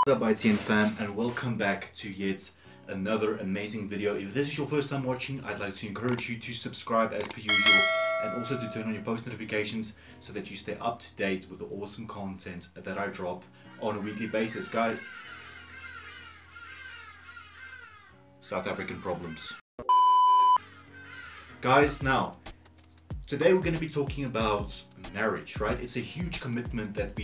What's up ITN fam, and welcome back to yet another amazing video. If this is your first time watching, I'd like to encourage you to subscribe as per usual, and also to turn on your post notifications so that you stay up to date with the awesome content that I drop on a weekly basis. Guys, South African problems. Guys, now today we're going to be talking about marriage, right? It's a huge commitment that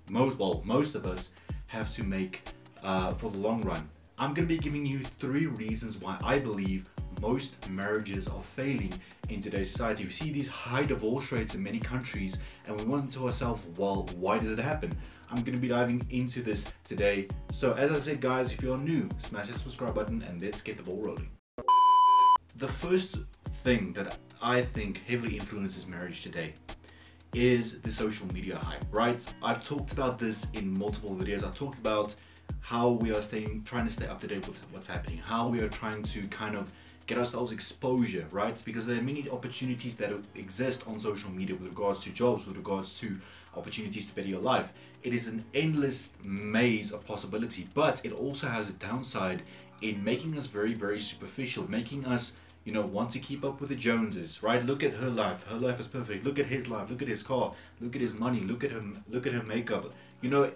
most of us have to make for the long run. I'm going to be giving you 3 reasons why I believe most marriages are failing in today's society. We see these high divorce rates in many countries, and we wonder to ourselves, well, why does it happen? I'm going to be diving into this today. So as I said, guys, if you're new, smash that subscribe button and let's get the ball rolling. The first thing that I think heavily influences marriage today is the social media hype, right? I've talked about this in multiple videos. I've talked about how we are trying to stay up to date with what's happening, how we are trying to kind of get ourselves exposure, right? Because there are many opportunities that exist on social media with regards to jobs, with regards to opportunities to better your life. It is an endless maze of possibility, but it also has a downside in making us very, very superficial, making us, you know, want to keep up with the Joneses, right? Look at her life is perfect. Look at his life, look at his car, look at his money, look at her makeup. You know,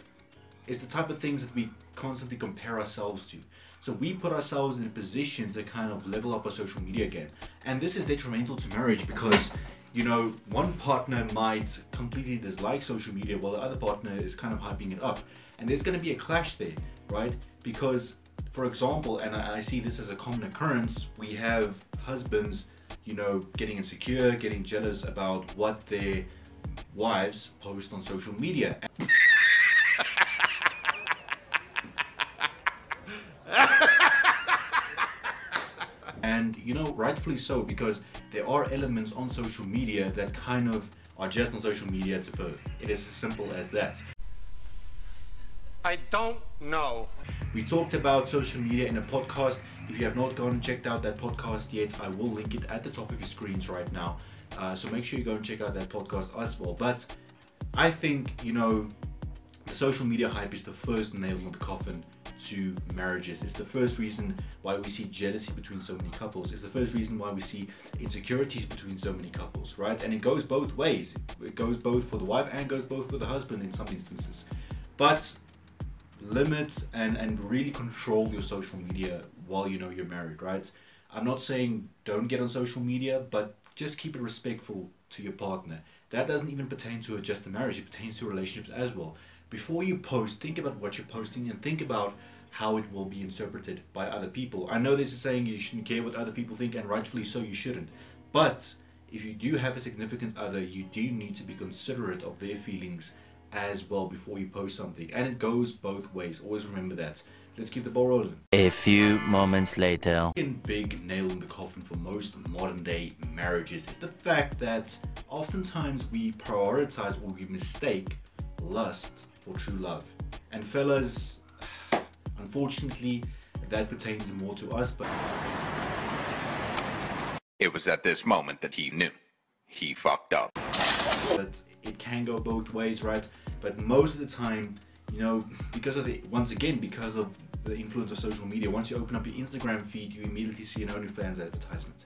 it's the type of things that we constantly compare ourselves to. So we put ourselves in a position to kind of level up our social media game. And this is detrimental to marriage because, you know, one partner might completely dislike social media while the other partner is kind of hyping it up. And there's going to be a clash there, right? Because, for example, and I see this as a common occurrence, we have husbands, you know, getting insecure, getting jealous about what their wives post on social media. And, you know, rightfully so, because there are elements on social media that kind of are just on social media to birth. It is as simple as that. I don't know. We talked about social media in a podcast. If you have not gone and checked out that podcast yet, I will link it at the top of your screens right now. So make sure you go and check out that podcast as well. But I think, you know, the social media hype is the first nail in the coffin to marriages. It's the first reason why we see jealousy between so many couples. It's the first reason why we see insecurities between so many couples, right? And it goes both ways. It goes both for the wife and goes both for the husband in some instances. But limit and really control your social media while you know you're married, right? I'm not saying don't get on social media, but just keep it respectful to your partner. That doesn't even pertain to just a marriage, it pertains to relationships as well. Before you post, think about what you're posting and think about how it will be interpreted by other people. I know this is saying you shouldn't care what other people think, and rightfully so, you shouldn't. But if you do have a significant other, you do need to be considerate of their feelings as well before you post something. And it goes both ways. Always remember that. Let's keep the ball rolling. A few moments later. The big nail in the coffin for most modern day marriages is the fact that oftentimes we prioritize or we mistake lust for true love. And fellas, unfortunately, that pertains more to us, but it was at this moment that he knew he fucked up. But it can go both ways, right? But most of the time, you know, because of the influence of social media, once you open up your Instagram feed, you immediately see an OnlyFans advertisement.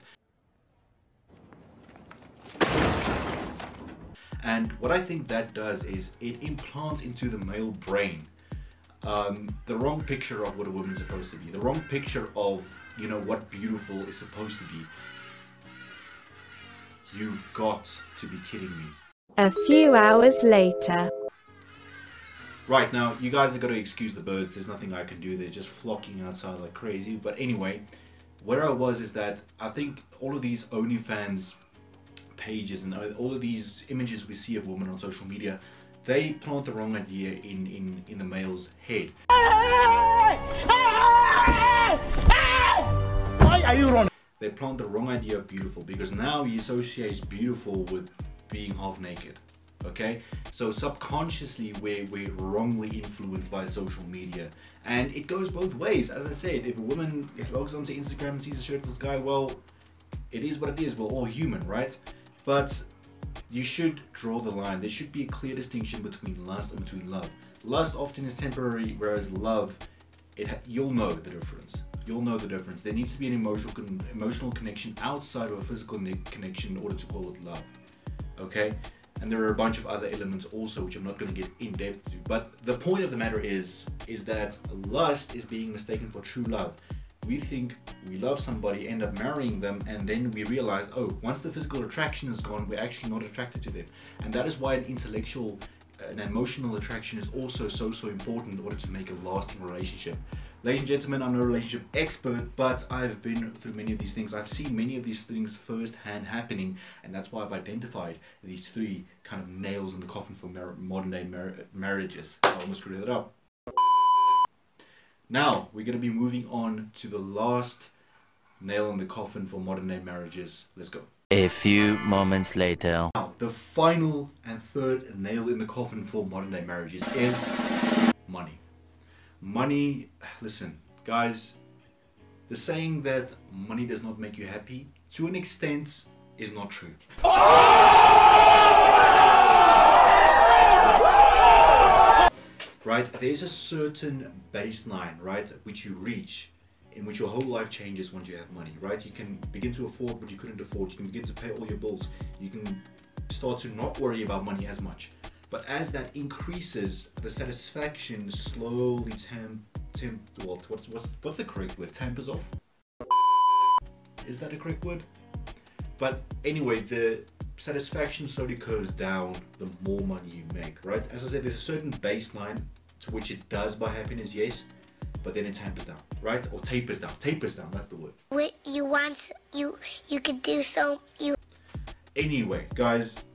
And what I think that does is it implants into the male brain the wrong picture of what a woman's supposed to be, the wrong picture of, you know, what beautiful is supposed to be. You've got to be kidding me. A few hours later. Right, now, you guys have got to excuse the birds. There's nothing I can do. They're just flocking outside like crazy. But anyway, where I was is that I think all of these OnlyFans pages and all of these images we see of women on social media, they plant the wrong idea in the male's head. Why are you running? They plant the wrong idea of beautiful because now he associates beautiful with being half naked. Okay, so subconsciously we're wrongly influenced by social media, and it goes both ways. As I said, if a woman logs onto Instagram and sees a shirtless guy, well, it is what it is. We're all human, right? But you should draw the line. There should be a clear distinction between lust and between love. lust often is temporary, whereas love, you'll know the difference. You'll know the difference. There needs to be an emotional connection outside of a physical connection in order to call it love. Okay? And there are a bunch of other elements also, which I'm not going to get in depth to. But the point of the matter is that lust is being mistaken for true love. We think we love somebody, end up marrying them, and then we realize, oh, once the physical attraction is gone, we're actually not attracted to them. And that is why an emotional attraction is also so important in order to make a lasting relationship. Ladies and gentlemen, I'm no relationship expert, but I've been through many of these things. I've seen many of these things firsthand happening, and that's why I've identified these 3 kind of nails in the coffin for modern day marriages. I almost screwed that up. Now, we're going to be moving on to the last nail in the coffin for modern day marriages. Let's go. A few moments later. Now, the final and 3rd nail in the coffin for modern day marriages is money. Money, listen, guys, the saying that money does not make you happy, to an extent, is not true. Right? There's a certain baseline, right, which you reach, in which your whole life changes once you have money, right? You can begin to afford what you couldn't afford. You can begin to pay all your bills. You can start to not worry about money as much. But as that increases, the satisfaction slowly what's the correct word? Tampers off? Is that a correct word? But anyway, the satisfaction slowly curves down the more money you make, right? As I said, there's a certain baseline to which it does buy happiness, yes, but then it tampers down, right? Or tapers down, that's the word. What you want, you could do so, Anyway, guys,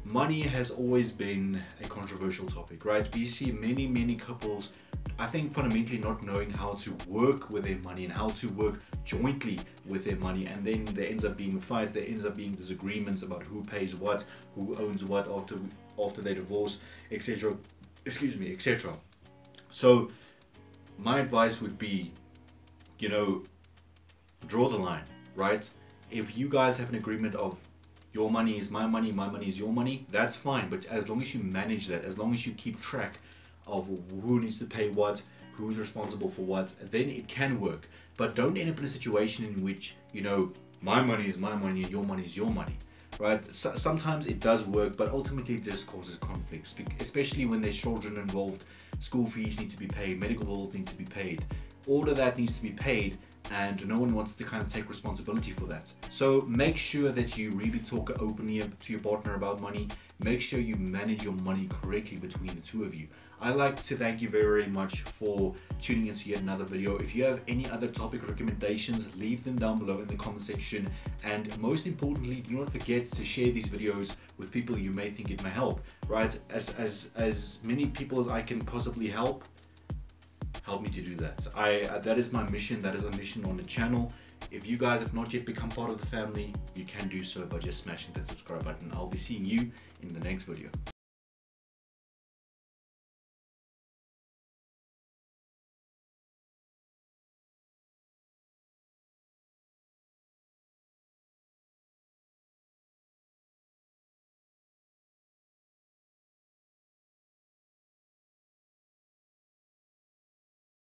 money has always been a controversial topic, right? We see many couples, I think, fundamentally not knowing how to work with their money and how to work jointly with their money, and then there ends up being fights, there ends up being disagreements about who pays what, who owns what after they divorce, etc. etc. So my advice would be, draw the line, right? If you guys have an agreement of your money is my money is your money, that's fine. But as long as you manage that, as long as you keep track of who needs to pay what, who's responsible for what, then it can work. But don't end up in a situation in which, my money is my money and your money is your money, right? So, sometimes it does work, but ultimately it just causes conflicts, especially when there's children involved. School fees need to be paid, medical bills need to be paid. All of that needs to be paid, and no one wants to kind of take responsibility for that. So make sure that you really talk openly to your partner about money. Make sure you manage your money correctly between the two of you. I'd like to thank you very much for tuning into yet another video. If you have any other topic recommendations, leave them down below in the comment section. And most importantly, do not forget to share these videos with people you may think it may help, right? As many people as I can possibly help me to do that. That is my mission. That is a mission on the channel. If you guys have not yet become part of the family, you can do so by just smashing that subscribe button. I'll be seeing you in the next video.